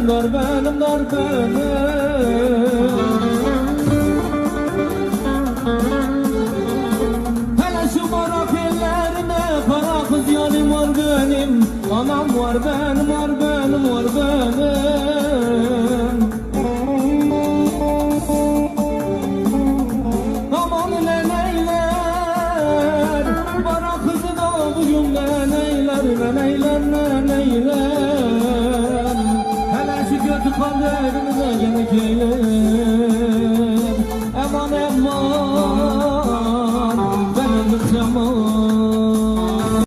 dar benim, dar benim. Hele şu barak ellerine para kız yarim var benim. Anam var benim, var benim, var benim. Aman ne neyler, barak kızı da bugün ne neyler, ne neyler, ne neyler. Hele şu kötü kaderimize gene keyler.